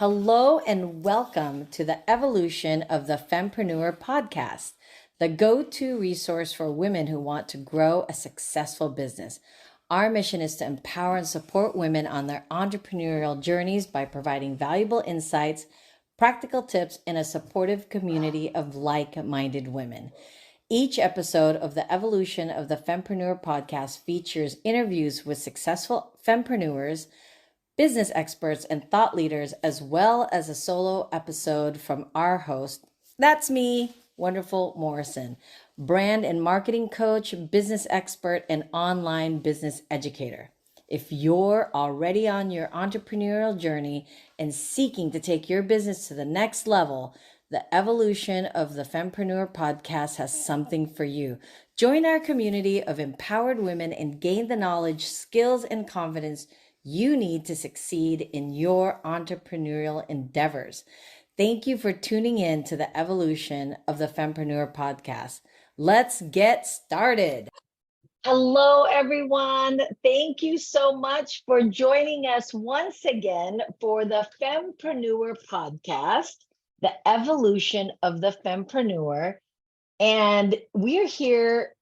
Hello and welcome to the Evolution of the Fempreneur podcast, the go-to resource for women who want to grow a successful business. Our mission is to empower and support women on their entrepreneurial journeys by providing valuable insights, practical tips, and a supportive community of like-minded women. Each episode of the Evolution of the Fempreneur podcast features interviews with successful fempreneurs, business experts, and thought leaders, as well as a solo episode from our host. That's me, Wonderful Morrison, brand and marketing coach, business expert, and online business educator. If you're already on your entrepreneurial journey and seeking to take your business to the next level, the Evolution of the Fempreneur podcast has something for you. Join our community of empowered women and gain the knowledge, skills, and confidence you need to succeed in your entrepreneurial endeavors. Thank you for tuning in to the Evolution of the Fempreneur podcast. Let's get started. Hello, everyone. Thank you so much for joining us once again for the Fempreneur podcast, the Evolution of the Fempreneur. And we're here.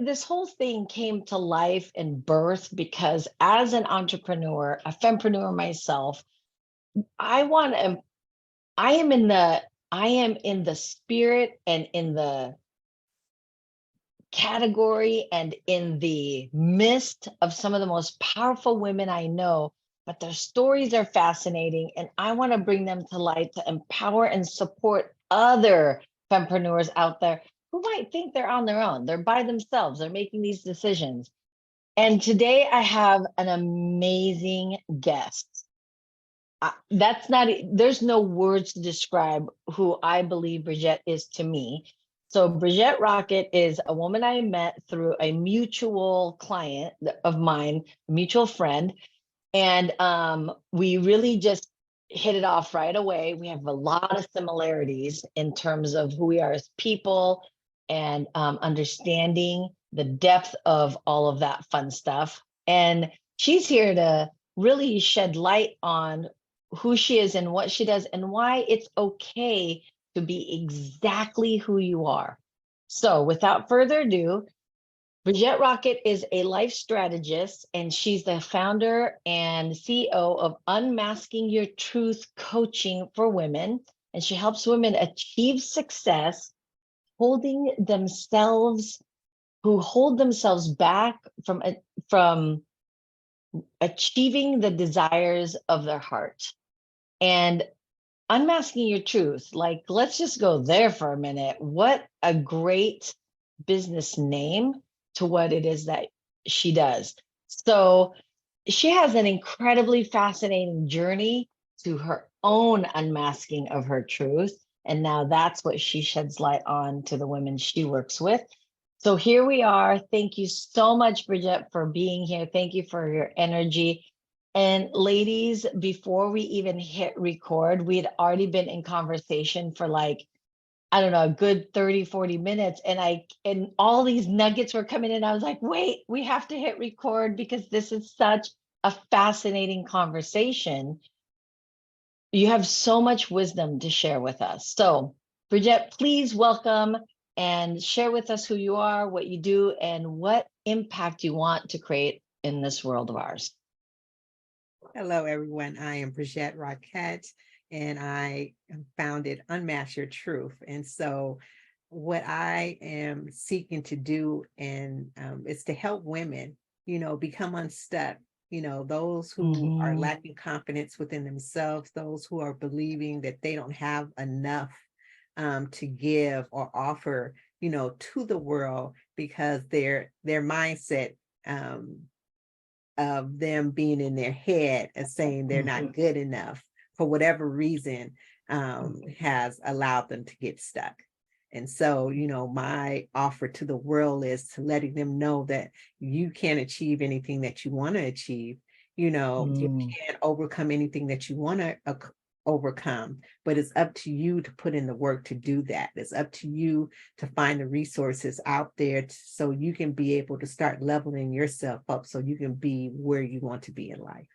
This whole thing came to life and birth because as an entrepreneur, a fempreneur myself, I am in the spirit and in the category and in the midst of some of the most powerful women I know, but their stories are fascinating and I want to bring them to light to empower and support other fempreneurs out there who might think they're on their own. They're by themselves. They're making these decisions. And today I have an amazing guest. There's no words to describe who I believe Briggette is to me. So Briggette Rockett is a woman I met through a mutual client of mine, a mutual friend. And we really just hit it off right away. We have a lot of similarities in terms of who we are as people and understanding the depth of all of that fun stuff. And she's here to really shed light on who she is and what she does and why it's okay to be exactly who you are. So without further ado, Briggette Rockett is a life strategist, and she's the founder and CEO of Unmasking Your Truth Coaching for Women. And she helps women achieve success, who hold themselves back from achieving the desires of their heart. And unmasking your truth, like, let's just go there for a minute. What a great business name to what it is that she does. So she has an incredibly fascinating journey to her own unmasking of her truth. And now that's what she sheds light on to the women she works with. So here we are. Thank you so much, Briggette, for being here. Thank you for your energy. And ladies, before we even hit record, we had already been in conversation for like, I don't know, a good 30, 40 minutes. And all these nuggets were coming in. I was like, wait, we have to hit record because this is such a fascinating conversation. You have so much wisdom to share with us. So Briggette, please welcome and share with us who you are, what you do, and what impact you want to create in this world of ours. Hello, everyone. I am Briggette Rockett, and I founded Unmask Your Truth. And so what I am seeking to do is to help women, become unstuck, those who are lacking confidence within themselves, those who are believing that they don't have enough to give or offer, to the world because their mindset of them being in their head and saying they're not good enough for whatever reason has allowed them to get stuck. And so, my offer to the world is to letting them know that you can achieve anything that you want to achieve. You can overcome anything that you want to overcome, but it's up to you to put in the work to do that. It's up to you to find the resources out there so you can be able to start leveling yourself up so you can be where you want to be in life.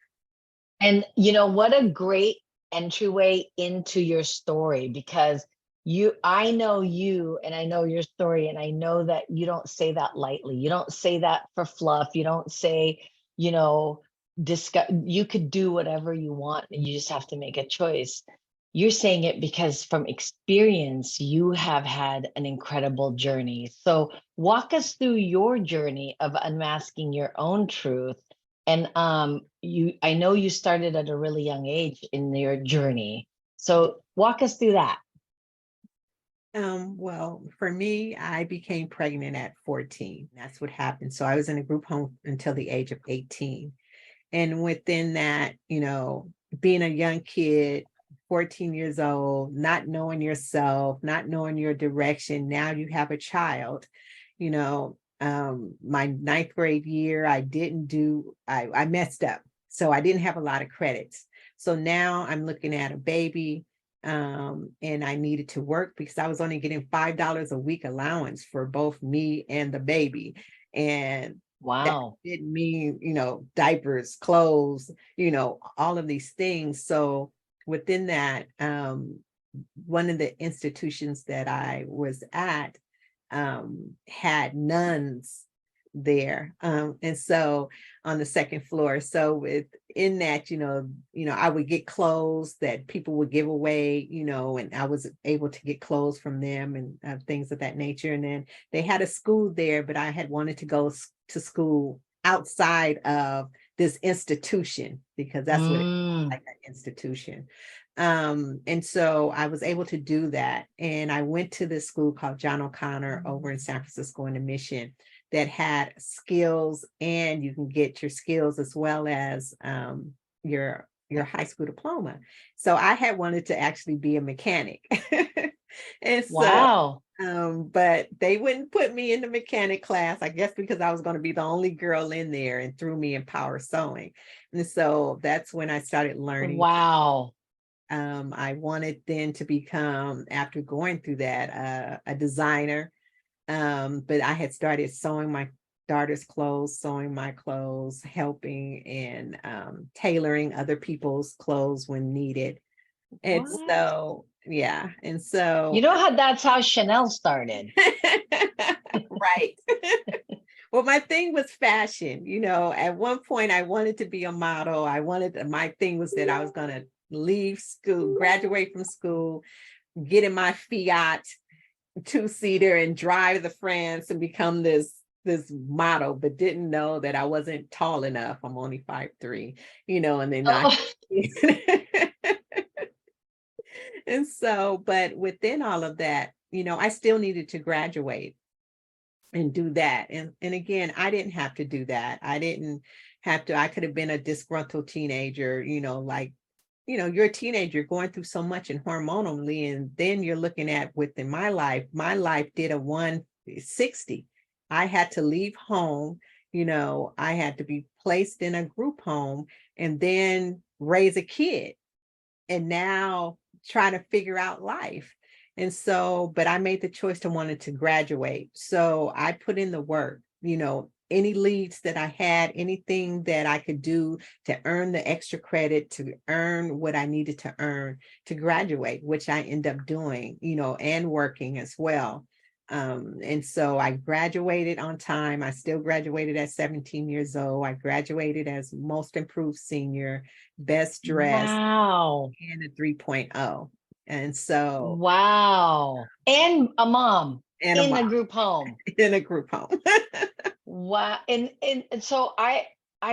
And what a great entryway into your story, because I know you and I know your story, and I know that you don't say that lightly. You don't say that for fluff. You don't say, you know, discuss, you could do whatever you want and you just have to make a choice. You're saying it because from experience, you have had an incredible journey. So walk us through your journey of unmasking your own truth. And I know you started at a really young age in your journey. So walk us through that. Well, for me, I became pregnant at 14. That's what happened. So I was in a group home until the age of 18. And within that, being a young kid, 14 years old, not knowing yourself, not knowing your direction, now you have a child, my ninth grade year, I messed up. So I didn't have a lot of credits. So now I'm looking at a baby, and I needed to work because I was only getting $5 a week allowance for both me and the baby. And that Wow. didn't mean, diapers, clothes, all of these things. So within that, one of the institutions that I was at had nuns there. And so on the second floor. So within that, I would get clothes that people would give away, and I was able to get clothes from them and things of that nature. And then they had a school there, but I had wanted to go to school outside of this institution because that's what it is, like an institution. And so I was able to do that. And I went to this school called John O'Connor over in San Francisco in the Mission that had skills, and you can get your skills as well as your high school diploma. So I had wanted to actually be a mechanic. And so Wow. but they wouldn't put me in the mechanic class, I guess because I was going to be the only girl in there, and threw me in power sewing. And so that's when I started learning. Wow. I wanted then to become, after going through that, a designer. But I had started sewing my daughter's clothes, sewing my clothes, helping and tailoring other people's clothes when needed. And What? so, yeah. And so, That's how Chanel started. right. Well, my thing was fashion. At one point I wanted to be a model. My thing was that I was going to leave school, graduate from school, get in my Fiat two-seater and drive to France and become this model, but didn't know that I wasn't tall enough. I'm only 5'3", and then and so, but within all of that, I still needed to graduate and do that. And again, I didn't have to do that. I didn't have to. I could have been a disgruntled teenager, you're a teenager going through so much and hormonally, and then you're looking at within my life did a 160. I had to leave home, I had to be placed in a group home and then raise a kid and now try to figure out life. And so, but I made the choice to wanted to graduate. So I put in the work, any leads that I had, anything that I could do to earn the extra credit, to earn what I needed to earn to graduate, which I end up doing, and working as well. And so I graduated on time. I still graduated at 17 years old. I graduated as most improved senior, best dressed, Wow. and a 3.0. And so, Wow. And a mom and in a group home. In a group home. Wow. And so I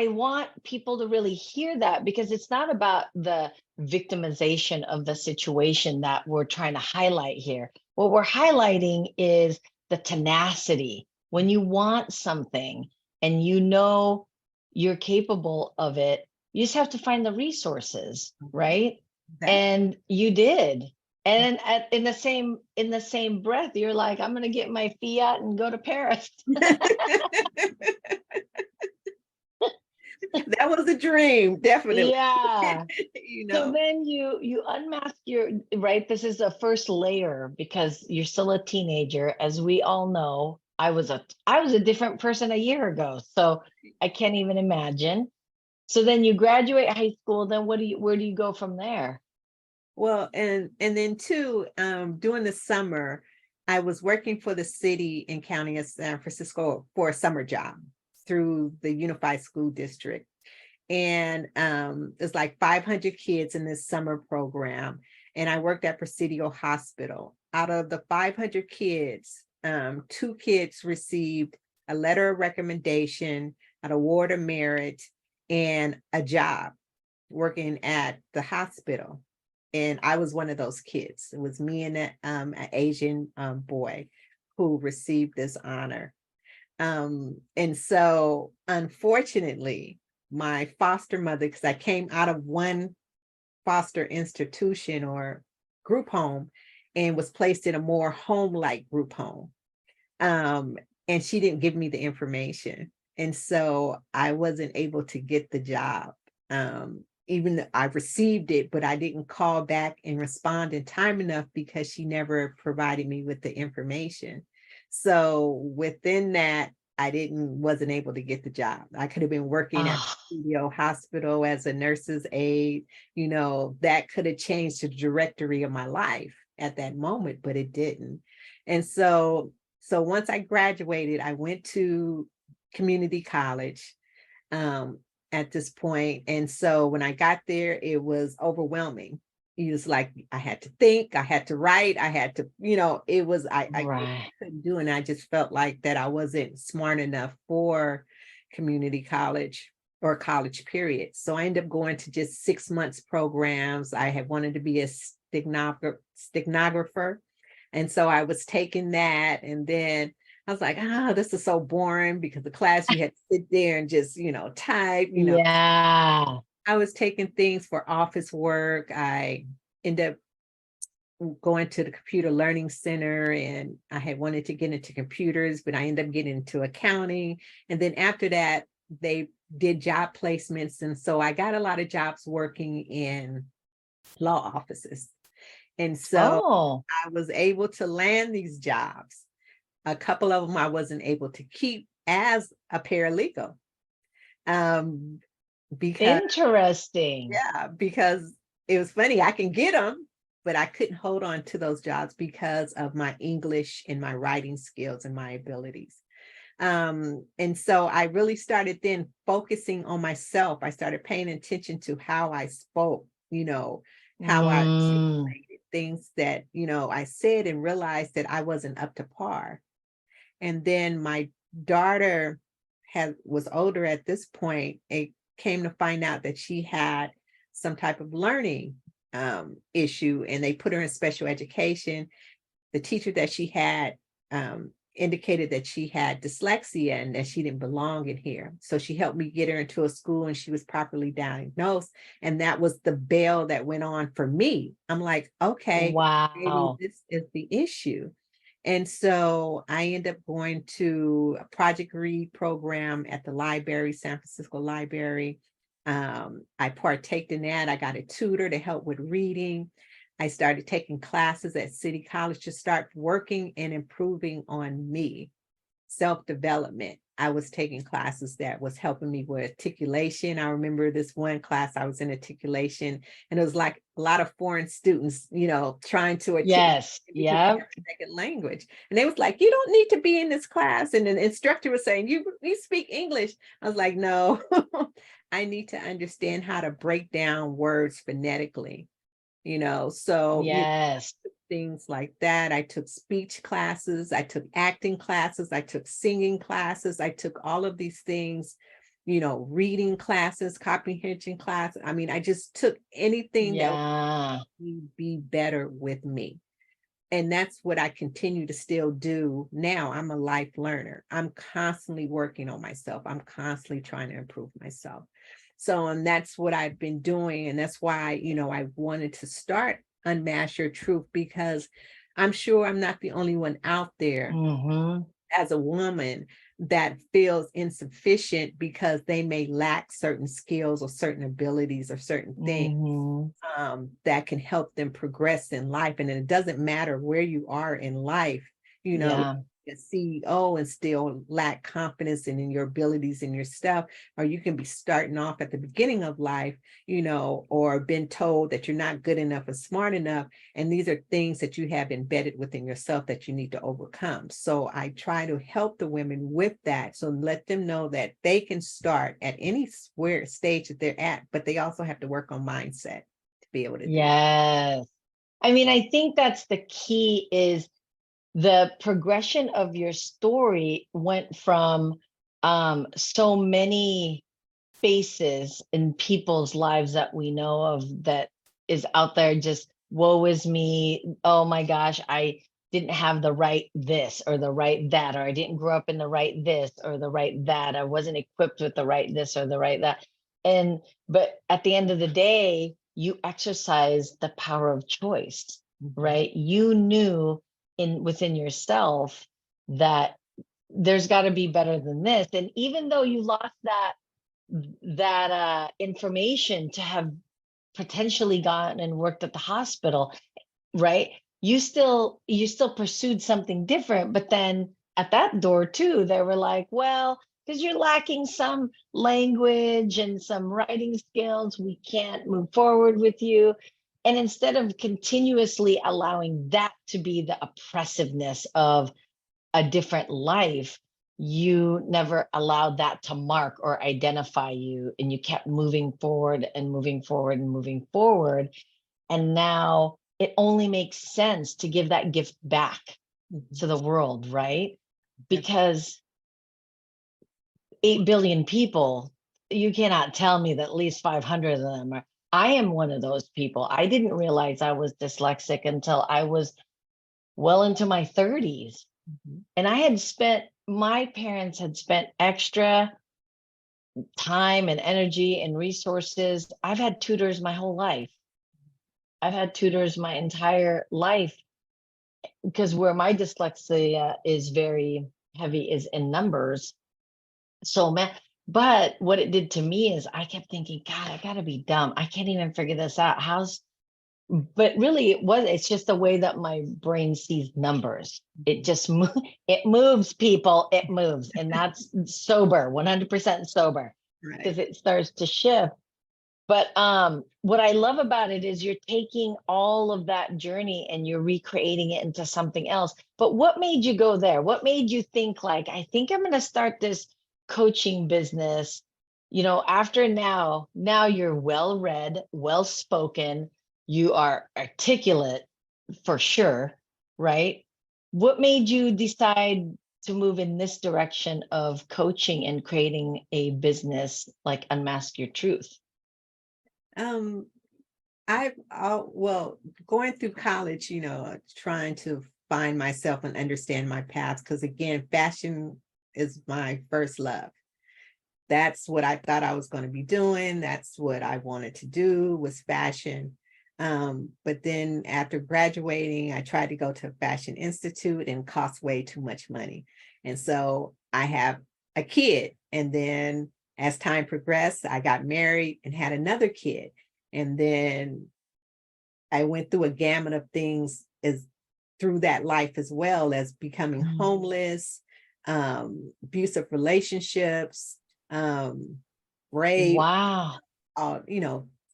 want people to really hear that, because it's not about the victimization of the situation that we're trying to highlight here. What we're highlighting is the tenacity. When you want something and you're capable of it, you just have to find the resources, right? And you did. And in the same breath, you're like, I'm going to get my Fiat and go to Paris. That was a dream, definitely. Yeah. So then you unmask right. This is the first layer because you're still a teenager. As we all know, I was a different person a year ago. So I can't even imagine. So then you graduate high school. Then where do you go from there? Well, and then too, during the summer, I was working for the city and county of San Francisco for a summer job through the Unified School District. And it's like 500 kids in this summer program. And I worked at Presidio Hospital. Out of the 500 kids, 2 kids received a letter of recommendation, an award of merit, and a job working at the hospital. And I was one of those kids. It was me and an Asian boy who received this honor. And so unfortunately, my foster mother, because I came out of one foster institution or group home and was placed in a more home-like group home. And she didn't give me the information. And so I wasn't able to get the job. Even though I received it, but I didn't call back and respond in time enough because she never provided me with the information. So within that, wasn't able to get the job. I could have been working at Studio Hospital as a nurse's aide, that could have changed the trajectory of my life at that moment, but it didn't. And so once I graduated, I went to community college at this point. And so when I got there, it was overwhelming. It was like, I had to think, I had to write, I had to, it was, I couldn't do it. And I just felt like that I wasn't smart enough for community college or college period. So I ended up going to just 6 months programs. I had wanted to be a stenographer. And so I was taking that, and then I was like, this is so boring, because the class you had to sit there and just, type, Yeah. I was taking things for office work. I ended up going to the Computer Learning Center, and I had wanted to get into computers, but I ended up getting into accounting. And then after that, they did job placements. And so I got a lot of jobs working in law offices. And so I was able to land these jobs. A couple of them I wasn't able to keep as a paralegal. Because interesting. Yeah, because it was funny, I can get them, but I couldn't hold on to those jobs because of my English and my writing skills and my abilities. And so I really started then focusing on myself. I started paying attention to how I spoke, how I articulated things that, I said, and realized that I wasn't up to par. And then my daughter was older at this point. It came to find out that she had some type of learning issue, and they put her in special education. The teacher that she had indicated that she had dyslexia and that she didn't belong in here. So she helped me get her into a school, and she was properly diagnosed. And that was the bell that went on for me. I'm like, okay, maybe this is the issue. And so I ended up going to a Project Read program at the library, San Francisco Library. I partaked in that. I got a tutor to help with reading. I started taking classes at City College to start working and improving on me. Self-development. I was taking classes that was helping me with articulation. I remember this one class I was in articulation, and it was like a lot of foreign students, trying to articulate second language. And they was like, you don't need to be in this class. And the instructor was saying, you speak English. I was like, no, I need to understand how to break down words phonetically, so things like that. I took speech classes, I took acting classes, I took singing classes, I took all of these things, reading classes, comprehension classes. I mean, I just took anything that would be better with me. And that's what I continue to still do now. I'm a life learner. I'm constantly working on myself. I'm constantly trying to improve myself. So, and that's what I've been doing. And that's why, I wanted to start Unmask Your Truth, because I'm sure I'm not the only one out there as a woman that feels insufficient because they may lack certain skills or certain abilities or certain things that can help them progress in life. And it doesn't matter where you are in life, a CEO and still lack confidence in your abilities and your stuff, or you can be starting off at the beginning of life, or been told that you're not good enough or smart enough. And these are things that you have embedded within yourself that you need to overcome. So I try to help the women with that. So let them know that they can start at any stage that they're at, but they also have to work on mindset to be able to do it. Yes. I mean, I think that's the key, is the progression of your story went from so many faces in people's lives that we know of that is out there just, woe is me. Oh my gosh, I didn't have the right this or the right that, or I didn't grow up in the right this or the right that. I wasn't equipped with the right this or the right that. And, but at the end of the day, you exercise the power of choice, right? You knew within yourself that there's got to be better than this. And even though you lost that information to have potentially gone and worked at the hospital, right? You still pursued something different, but then at that door too, they were like, well, because you're lacking some language and some writing skills, we can't move forward with you. And instead of continuously allowing that to be the oppressiveness of a different life, you never allowed that to mark or identify you, and you kept moving forward and moving forward and moving forward. And now it only makes sense to give that gift back to the world, right? Because 8 billion people, you cannot tell me that at least 500 of them are. I am one of those people. I didn't realize I was dyslexic until I was well into my 30s. And my parents had spent extra time and energy and resources. I've had tutors my whole life. I've had tutors my entire life, because where my dyslexia is very heavy is in numbers. So, man, but what it did to me is I kept thinking, God, I gotta be dumb. I can't even figure this out. But really it's just the way that my brain sees numbers. It just it moves, people, it moves. And that's sober, 100% sober, because it starts to shift. But what I love about it is you're taking all of that journey and you're recreating it into something else. But what made you go there? What made you think, like, I think I'm going to start this coaching business? After now you're well read, well spoken, you are articulate for sure, right? What made you decide to move in this direction of coaching and creating a business like Unmask Your Truth? Um, well, going through college, trying to find myself and understand my path, because again, fashion is my first love. That's what I thought I was going to be doing. That's what I wanted to do, was fashion. But then after graduating, I tried to go to a fashion institute, and cost way too much money. And so I have a kid. And then as time progressed, I got married and had another kid. And then I went through a gamut of things through that life, as well as becoming homeless, abusive relationships, rape, Wow.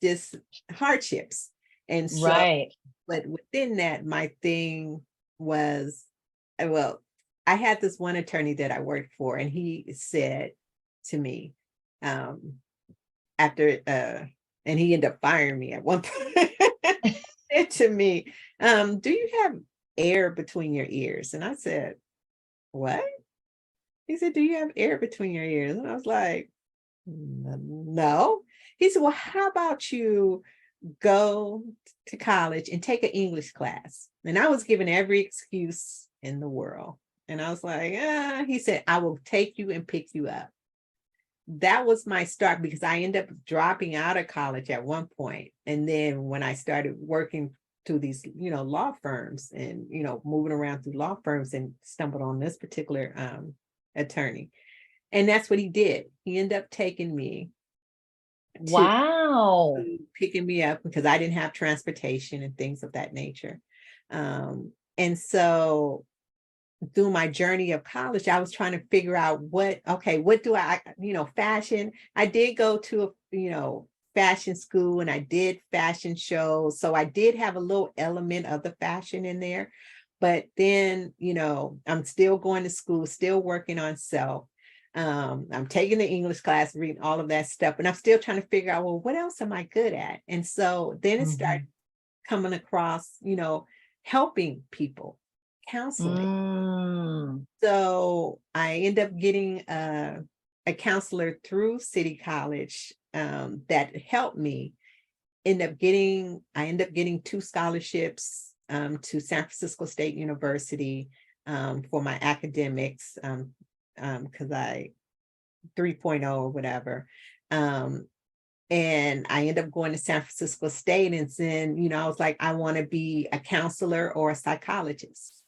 just hardships. And so, Right. but within that, my thing was, well, I had this one attorney that I worked for, and he said to me, after, and he ended up firing me at one point, said to me, do you have air between your ears? And I said, what? He said, do you have air between your ears? And I was like, no. He said, well, how about you go to college and take an English class? And I was given every excuse in the world. And I was like, he said, I will take you and pick you up. That was my start, because I ended up dropping out of college at one point. And then when I started working through these, law firms, and, moving around through law firms, and stumbled on this particular attorney. And that's what he did. He ended up taking me Wow. picking me up, because I didn't have transportation and things of that nature. And so through my journey of college, I was trying to figure out what do I, fashion. I did go to fashion school, and I did fashion shows. So I did have a little element of the fashion in there. But then, I'm still going to school, still working on self. I'm taking the English class, reading all of that stuff, and I'm still trying to figure out, well, what else am I good at? And so then it started coming across, helping people, counseling. So I end up getting a counselor through City College that helped me. I end up getting 2 scholarships to San Francisco State University for my academics, because I 3.0 or whatever. And I end up going to San Francisco State, and then, I was like, I want to be a counselor or a psychologist.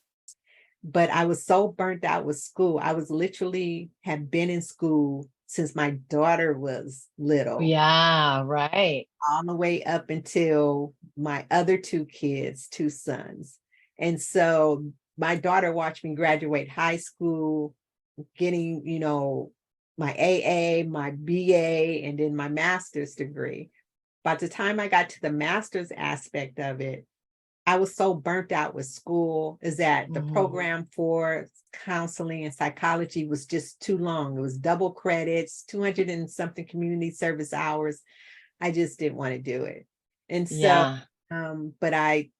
But I was so burnt out with school. I was literally had been in school since my daughter was little. Yeah, right. All the way up until my other 2 kids, 2 sons. And so my daughter watched me graduate high school, getting, my AA, my BA, and then my master's degree. By the time I got to the master's aspect of it, I was so burnt out with school, is that the program for counseling and psychology was just too long. It was double credits, 200 and something community service hours. I just didn't want to do it. And so, but I,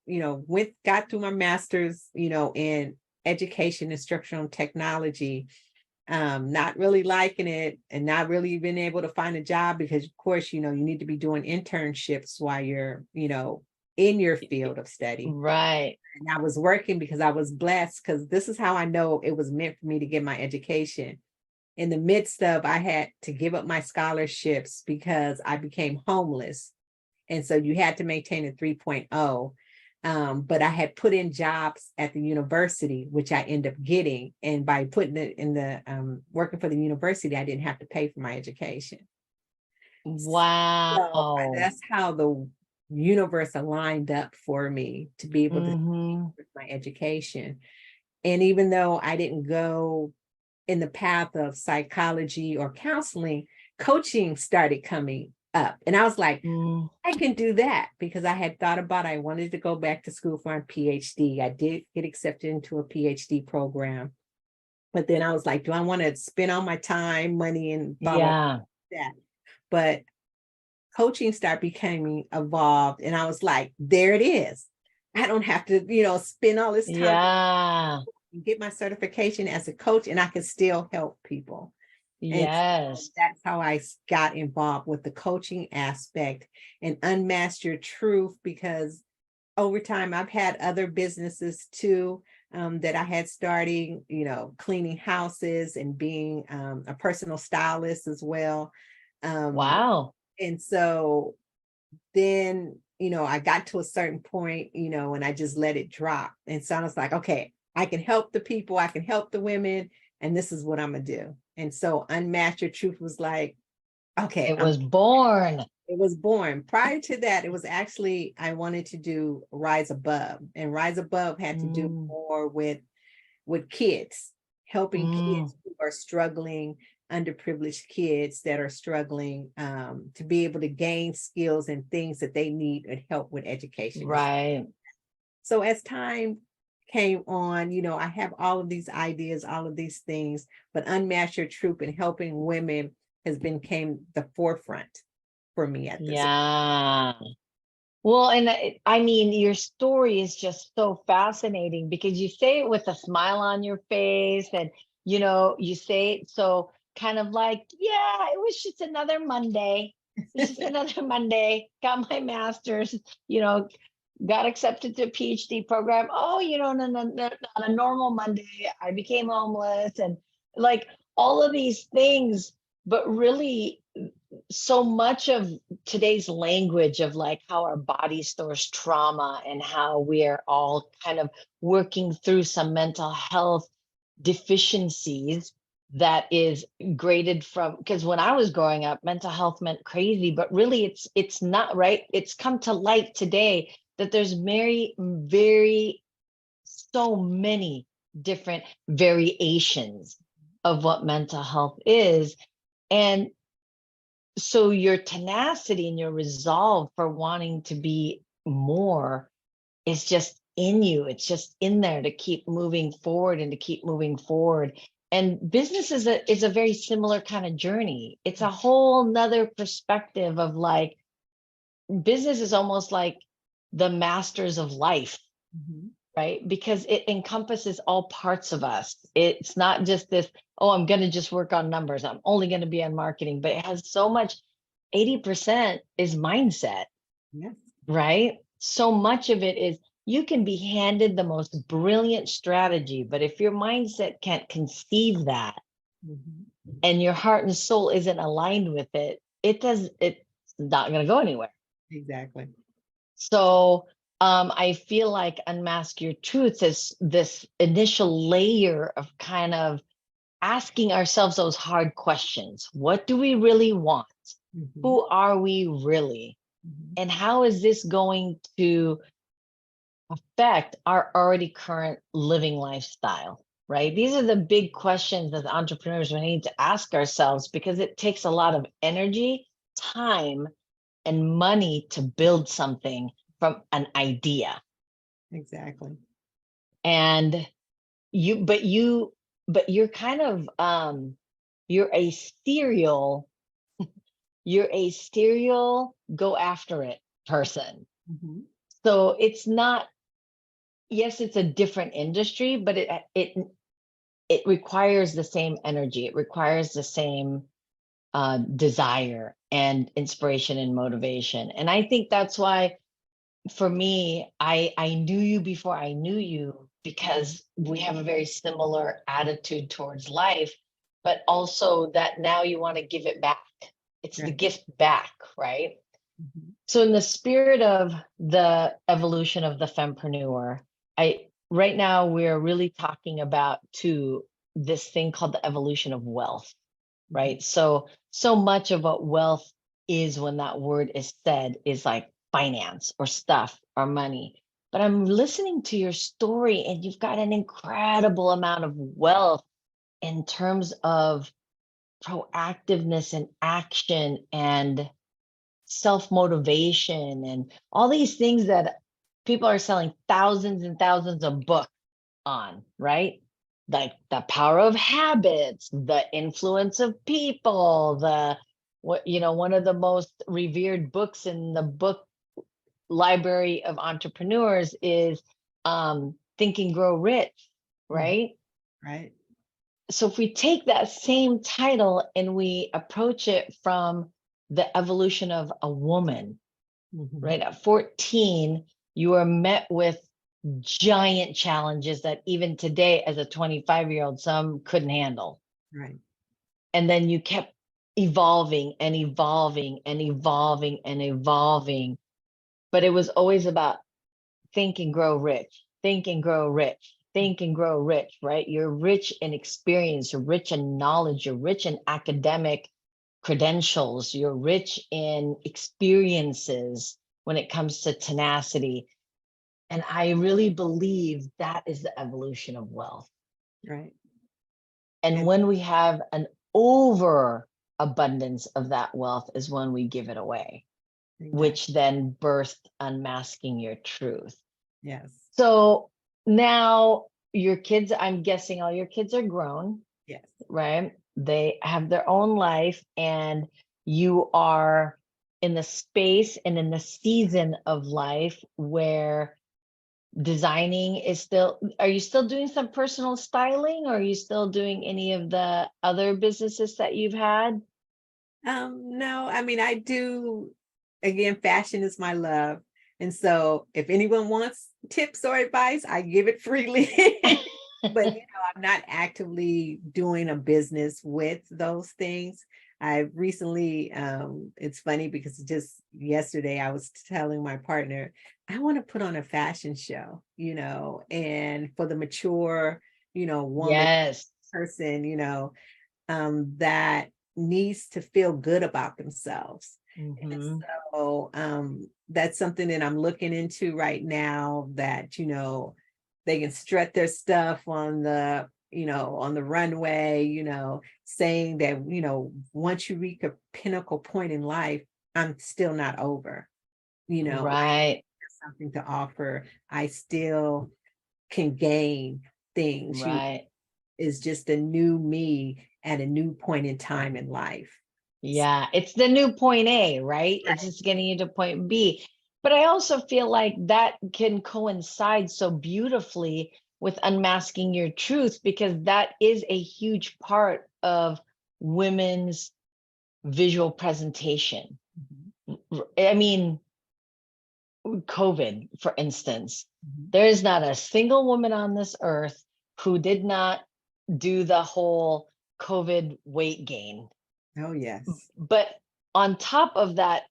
got through my master's, in education, instructional technology, not really liking it and not really being able to find a job because, of course, you need to be doing internships while you're, in your field of study. Right. And I was working because I was blessed, because this is how I know it was meant for me to get my education. In the midst of, I had to give up my scholarships because I became homeless. And so you had to maintain a 3.0. But I had put in jobs at the university, which I ended up getting. And by putting it in the working for the university, I didn't have to pay for my education. Wow. So that's how the universe aligned up for me to be able to with my education. And even though I didn't go in the path of psychology or counseling, coaching started coming up. And I was like, I can do that, because I had thought about, I wanted to go back to school for a PhD. I did get accepted into a PhD program. But then I was like, do I want to spend all my time, money, and blah, blah, that? But coaching started becoming evolved. And I was like, there it is. I don't have to, spend all this time get my certification as a coach, and I can still help people. Yes. So that's how I got involved with the coaching aspect and Unmask Your Truth, because over time I've had other businesses too, that I had starting, cleaning houses and being a personal stylist as well. Wow. And so then, I got to a certain point, and I just let it drop. And so I was like, okay, I can help the people, I can help the women, and this is what I'm gonna do. And so Unmask Your Truth was like, okay. It was born. It was born. Prior to that, it was actually, I wanted to do Rise Above. And Rise Above had to do more with kids, helping kids who are struggling, underprivileged kids that are struggling, to be able to gain skills and things that they need and help with education. Right. So as time came on, I have all of these ideas, all of these things, but Unmask Your Truth and helping women came the forefront for me at this. Yeah. Well, and I mean, your story is just so fascinating, because you say it with a smile on your face, and, you say it so kind of like, yeah, it was just another Monday. It's just another Monday, got my master's, got accepted to a PhD program. Oh, on a normal Monday, I became homeless, and like all of these things. But really, so much of today's language of like how our body stores trauma, and how we are all kind of working through some mental health deficiencies that is graded from, because when I was growing up, mental health meant crazy, but really it's not, right? It's come to light today that there's very so many different variations of what mental health is. And so your tenacity and your resolve for wanting to be more is just in you. It's just in there to keep moving forward and to keep moving forward. And business is a very similar kind of journey. It's a whole nother perspective of like, business is almost like the masters of life, right? Because it encompasses all parts of us. It's not just this, oh, I'm going to just work on numbers. I'm only going to be on marketing, but it has so much. 80% is mindset, Yes. right? So much of it is you can be handed the most brilliant strategy, but if your mindset can't conceive that and your heart and soul isn't aligned with it, it's not going to go anywhere. Exactly. So I feel like Unmask Your Truth is this initial layer of kind of asking ourselves those hard questions. What do we really want? Who are we really? And how is this going to affect our already current living lifestyle? Right? These are the big questions as entrepreneurs we need to ask ourselves, because it takes a lot of energy, time, and money to build something from an idea. Exactly. And you're kind of you're a serial go after it person. So it's not, yes, it's a different industry, but it requires the same energy. It requires the same desire and inspiration and motivation. And I think that's why, for me, I knew you before I knew you, because we have a very similar attitude towards life, but also that now you want to give it back. It's the gift back, right? So in the spirit of the evolution of the Fempreneur, right now we're really talking about this thing called the evolution of wealth, right? So much of what wealth is, when that word is said, is like finance or stuff or money. But I'm listening to your story and you've got an incredible amount of wealth in terms of proactiveness and action and self-motivation and all these things that people are selling thousands and thousands of books on, right? Like the power of habits, the influence of people, one of the most revered books in the book library of entrepreneurs is Think and Grow Rich, right? Right. So if we take that same title and we approach it from the evolution of a woman, right? At 14, you are met with giant challenges that even today, as a 25-year-old, some couldn't handle. Right. And then you kept evolving and evolving and evolving and evolving. But it was always about think and grow rich, think and grow rich, think and grow rich, right? You're rich in experience, you're rich in knowledge, you're rich in academic credentials, you're rich in experiences when it comes to tenacity. And I really believe that is the evolution of wealth. Right. And when we have an overabundance of that wealth is when we give it away, which then birthed Unmasking Your Truth. Yes. So now your kids, I'm guessing all your kids are grown. Yes. Right? They have their own life, and you are in the space and in the season of life where designing is still, are you still doing some personal styling, or are you still doing any of the other businesses that you've had? No, I mean, I do, again, fashion is my love. And so if anyone wants tips or advice, I give it freely. But I'm not actively doing a business with those things. I recently, it's funny because just yesterday I was telling my partner, I want to put on a fashion show, and for the mature, woman person, that needs to feel good about themselves. And so that's something that I'm looking into right now, that, they can strut their stuff on the, on the runway, saying that, once you reach a pinnacle point in life, I'm still not over, Right. something to offer. I still can gain things. Right. Is just a new me at a new point in time in life. Yeah, it's the new point A, right? It's just getting you to point B. But I also feel like that can coincide so beautifully with unmasking your truth, because that is a huge part of women's visual presentation. I mean, COVID, for instance, there is not a single woman on this earth who did not do the whole COVID weight gain. Oh, yes. But on top of that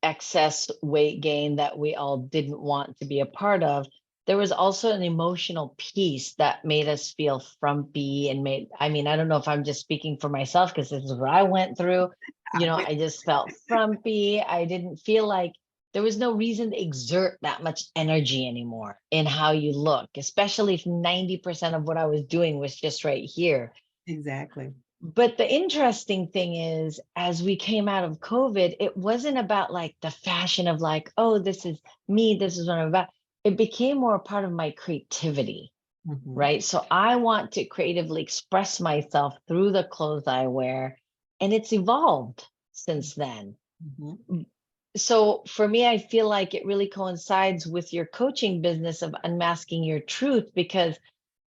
excess weight gain that we all didn't want to be a part of, there was also an emotional piece that made us feel frumpy and I don't know if I'm just speaking for myself, because this is what I went through. I just felt frumpy. I didn't feel like there was no reason to exert that much energy anymore in how you look, especially if 90% of what I was doing was just right here. Exactly. But the interesting thing is, as we came out of COVID, it wasn't about like the fashion of like, oh, this is me, this is what I'm about. It became more a part of my creativity, right? So I want to creatively express myself through the clothes I wear, and it's evolved since then. So for me, I feel like it really coincides with your coaching business of unmasking your truth, because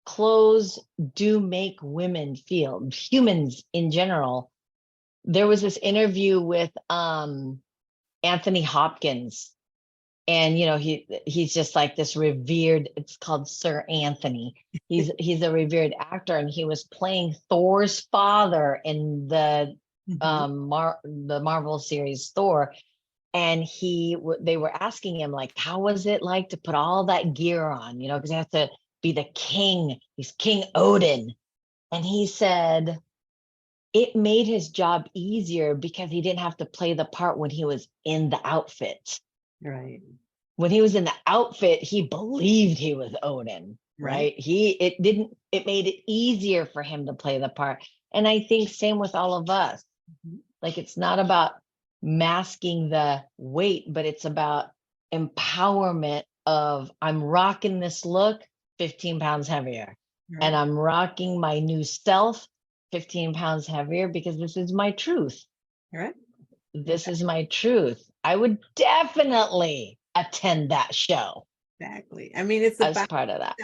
clothes do make women feel, humans in general. There was this interview with Anthony Hopkins, and he's just like this revered, it's called Sir Anthony. He's a revered actor, and he was playing Thor's father in the the Marvel series Thor. And they were asking him, like, how was it like to put all that gear on, because he has to be the king. He's King Odin. And he said it made his job easier because he didn't have to play the part when he was in the outfit. Right. When he was in the outfit, he believed he was Odin, right? It made it easier for him to play the part. And I think same with all of us. Like, it's not about masking the weight, but it's about empowerment of, I'm rocking this look 15 pounds heavier, and I'm rocking my new self 15 pounds heavier, because this is my truth. This is my truth. I would definitely attend that show. Exactly. I mean, it's as about part of that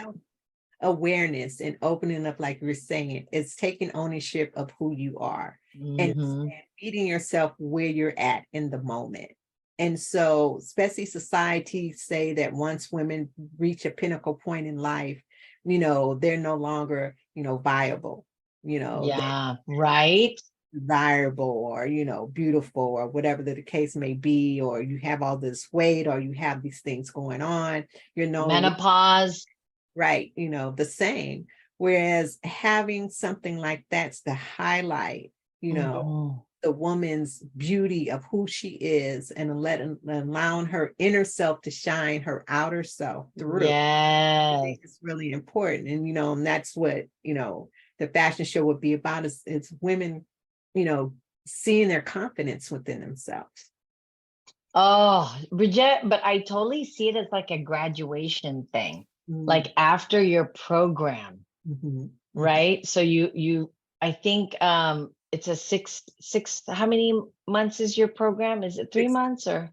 awareness and opening up, like you're saying. It's taking ownership of who you are and meeting yourself where you're at in the moment. And so, especially society say that once women reach a pinnacle point in life, they're no longer, viable, desirable, or, beautiful, or whatever the case may be, or you have all this weight, or you have these things going on, you're no menopause. Right, the same. Whereas having something like that's the highlight, the woman's beauty of who she is, and allowing her inner self to shine her outer self through. Yes. I think it's really important. And, and that's what, the fashion show would be about, is women, seeing their confidence within themselves. Oh, Briggette, but I totally see it as like a graduation thing, like after your program, right? So I think it's a six, how many months is your program? Is it 3 months or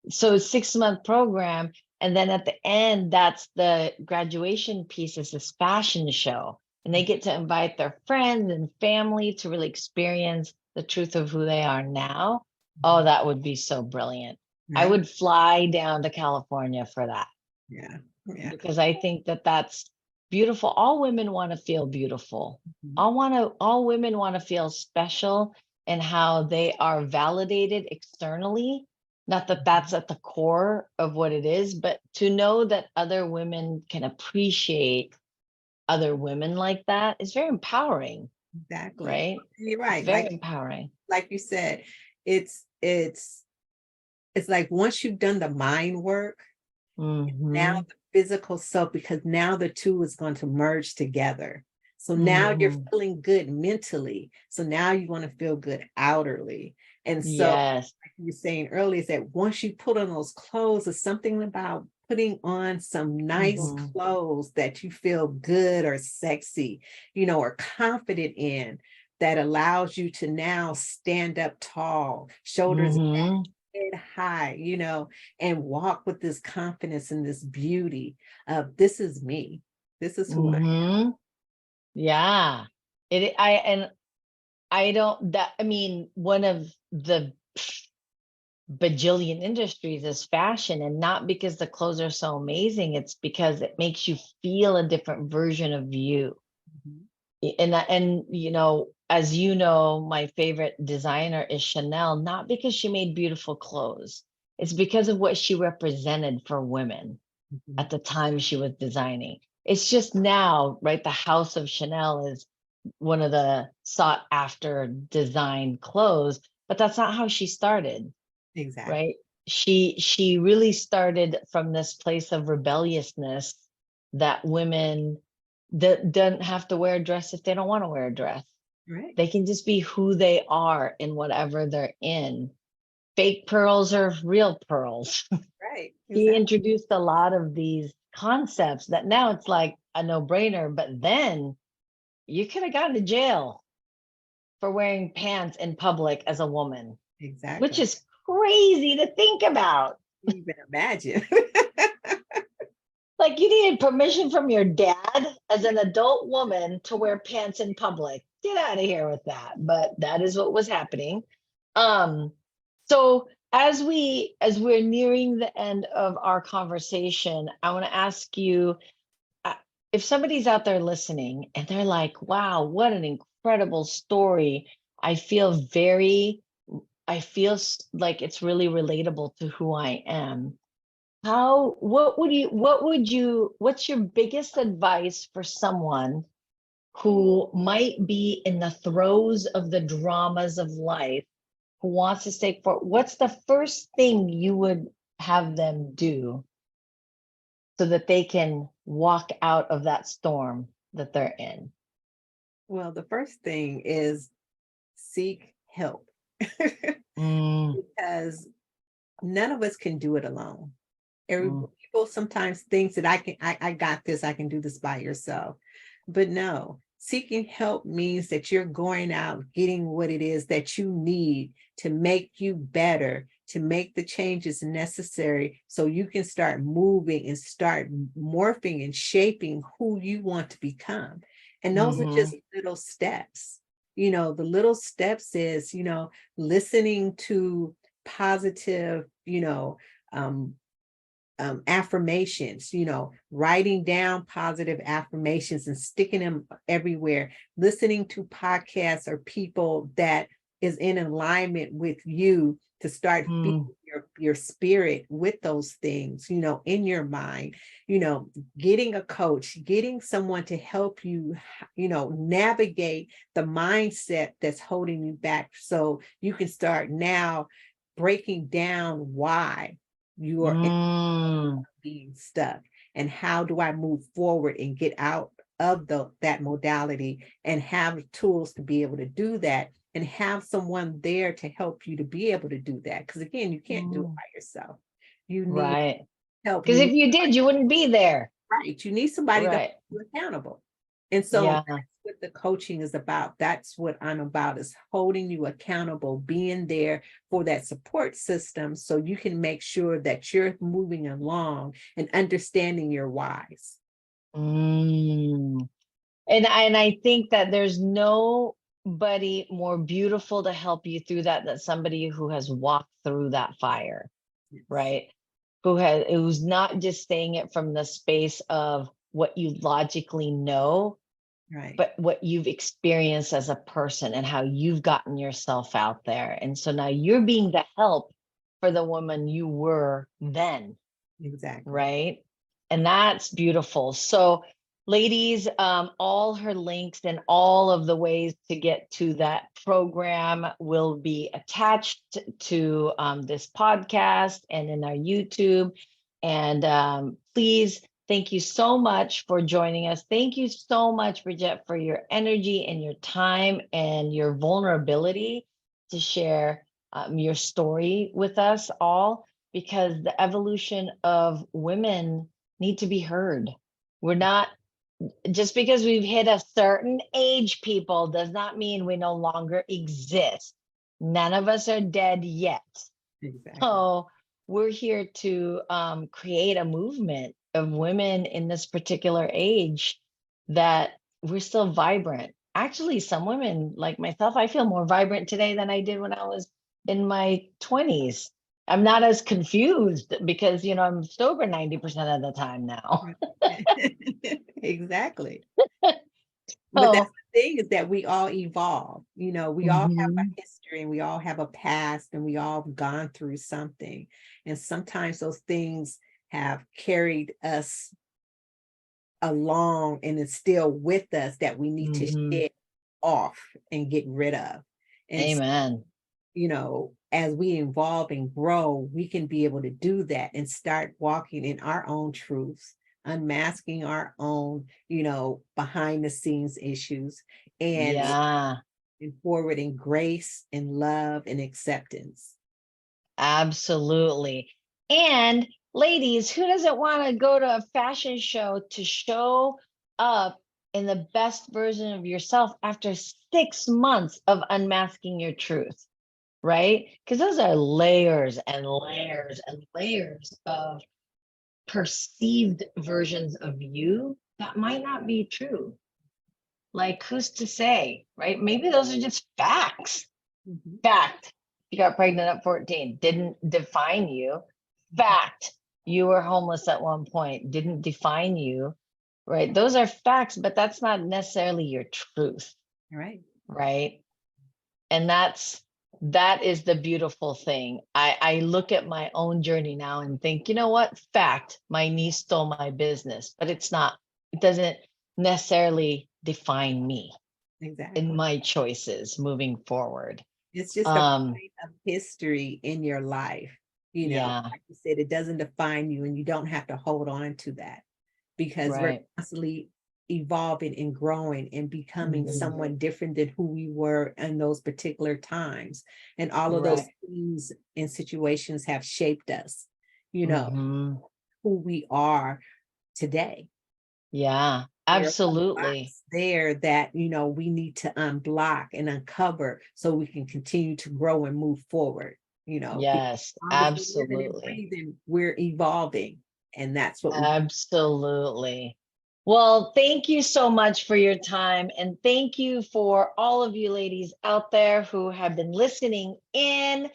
so? 6-month program. And then at the end, that's the graduation piece, is this fashion show. And they get to invite their friends and family to really experience the truth of who they are now. Oh, that would be so brilliant. I would fly down to California for that. Yeah. Because I think that that's beautiful. All women want to feel beautiful. All women want to feel special, and how they are validated externally. Not that that's at the core of what it is, but to know that other women can appreciate other women like that is very empowering. Exactly. Right? You're right. It's very empowering. Like you said, it's like once you've done the mind work, now the physical self, because now the two is going to merge together. So now you're feeling good mentally. So now you want to feel good outwardly. And so, Yes. like you were saying earlier, is that once you put on those clothes, there's something about putting on some nice clothes that you feel good or sexy, or confident in, that allows you to now stand up tall, shoulders back, head high, and walk with this confidence and this beauty of, this is me. This is who I am. Yeah. One of the bajillion industries is fashion, and not because the clothes are so amazing, it's because it makes you feel a different version of you. And as you know, my favorite designer is Chanel, not because she made beautiful clothes. It's because of what she represented for women at the time she was designing. It's just now, right? The House of Chanel is one of the sought after design clothes, but that's not how she started. Exactly. Right? She really started from this place of rebelliousness, that women that don't have to wear a dress if they don't want to wear a dress. Right. They can just be who they are in whatever they're in. Fake pearls are real pearls. Right. She Exactly. introduced a lot of these concepts that now it's like a no-brainer, but then you could have gone to jail for wearing pants in public as a woman, Exactly. which is crazy to think about. You can imagine. Like, you needed permission from your dad as an adult woman to wear pants in public. Get out of here with that. But that is what was happening. So as we're nearing the end of our conversation, I want to ask you, uh, if somebody's out there listening and they're like, wow, what an incredible story. Like it's really relatable to who I am. What's your biggest advice for someone who might be in the throes of the dramas of life, who wants to stay for, what's the first thing you would have them do so that they can walk out of that storm that they're in? Well, the first thing is seek help. Because none of us can do it alone. People sometimes think that I got this, I can do this by yourself. But no, seeking help means that you're going out, getting what it is that you need to make you better, to make the changes necessary so you can start moving and start morphing and shaping who you want to become. And those are just little steps. The little steps is, listening to positive, affirmations, writing down positive affirmations and sticking them everywhere, listening to podcasts or people that is in alignment with you to start feeding your spirit with those things, in your mind, getting a coach, getting someone to help you, navigate the mindset that's holding you back so you can start now breaking down why you are being stuck, and how do I move forward and get out of that modality, and have tools to be able to do that, and have someone there to help you to be able to do that. Because again, you can't do it by yourself. You need Right. help. Because if you did, you wouldn't be there. Right. You need somebody to Right. hold you accountable. And so Yeah. that's what the coaching is about. That's what I'm about, is holding you accountable, being there for that support system so you can make sure that you're moving along and understanding your whys. And I think that there's nobody more beautiful to help you through that than somebody who has walked through that fire, Yes. right? Who's not just saying it from the space of what you logically know, Right. but what you've experienced as a person and how you've gotten yourself out there. And so now you're being the help for the woman you were then. Exactly. Right. And that's beautiful. So ladies, all her links and all of the ways to get to that program will be attached to this podcast and in our YouTube. And please Thank you so much for joining us. Thank you so much, Briggette, for your energy and your time and your vulnerability to share your story with us all, because the evolution of women need to be heard. We're not, just because we've hit a certain age, people, does not mean we no longer exist. None of us are dead yet. Exactly. So we're here to create a movement of women in this particular age that we're still vibrant. Actually, some women like myself, I feel more vibrant today than I did when I was in my 20s. I'm not as confused because, you know, I'm sober 90% of the time now. Exactly. But that's So, the thing, is that we all evolve. You know, we all have a mhm, history and we all have a past and we all have gone through something. And sometimes those things have carried us along and it's still with us that we need to mhm. shed off and get rid of. And Amen. you know, as we evolve and grow, we can be able to do that and start walking in our own truths, unmasking our own, you know, behind the scenes issues, and Yeah. forward in grace and love and acceptance. Absolutely. And ladies, who doesn't want to go to a fashion show to show up in the best version of yourself after 6 months of unmasking your truth, right? Because those are layers and layers and layers of perceived versions of you that might not be true. Like, who's to say, right? Maybe those are just facts. Mhm. Fact, you got pregnant at 14, didn't define you. Fact, you were homeless at one point, didn't define you, right? Those are facts, but that's not necessarily your truth, All right. right? And that is the beautiful thing. I look at my own journey now and think, you know what? Fact, my niece stole my business, but it's not, it doesn't necessarily define me in Exactly. my choices moving forward. It's just a Um, point of history in your life. You know, yeah. like you said, it doesn't define you and you don't have to hold on to that, because we're Right. constantly evolving and growing and becoming Mhm. someone different than who we were in those particular times. And all of those Right. things and situations have shaped us, you know, Mhm. who we are today. Yeah, There are some absolutely. blocks there that, you know, we need to unblock and uncover so we can continue to grow and move forward, you know, because Yes, as long as we're living and absolutely. breathing, we're evolving. And that's what we Absolutely. Well, thank you so much for your time. And thank you for all of you ladies out there who have been listening in.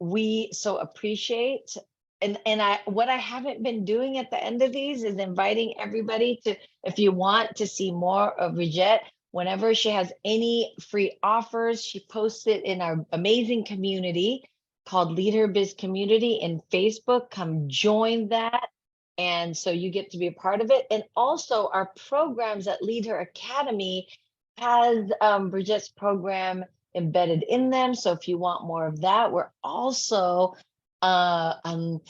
We so appreciate, and I, what I haven't been doing at the end of these is inviting everybody to, if you want to see more of Briggette, whenever she has any free offers, she posts it in our amazing community called Lead Her Biz Community in Facebook. Come join that. And so you get to be a part of it. And also our programs at Lead Her Academy has Bridgette's program embedded in them. So if you want more of that, we're also unleashing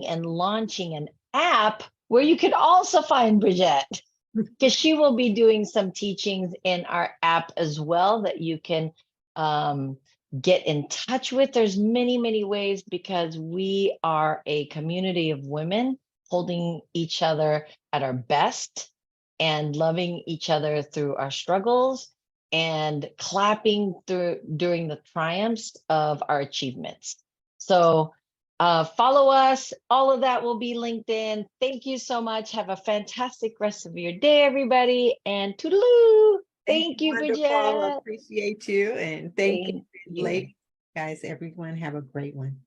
and launching an app where you can also find Briggette, because she will be doing some teachings in our app as well that you can um, get in touch with. There's many, many ways, because we are a community of women holding each other at our best and loving each other through our struggles and clapping through during the triumphs of our achievements. So follow us. All of that will be linked in. Thank you so much. Have a fantastic rest of your day, everybody. And toodaloo. Thank Thank you, you, wonderful. Briggette. Appreciate you. And thank you, Thank you. ladies, guys, everyone. Have a great one.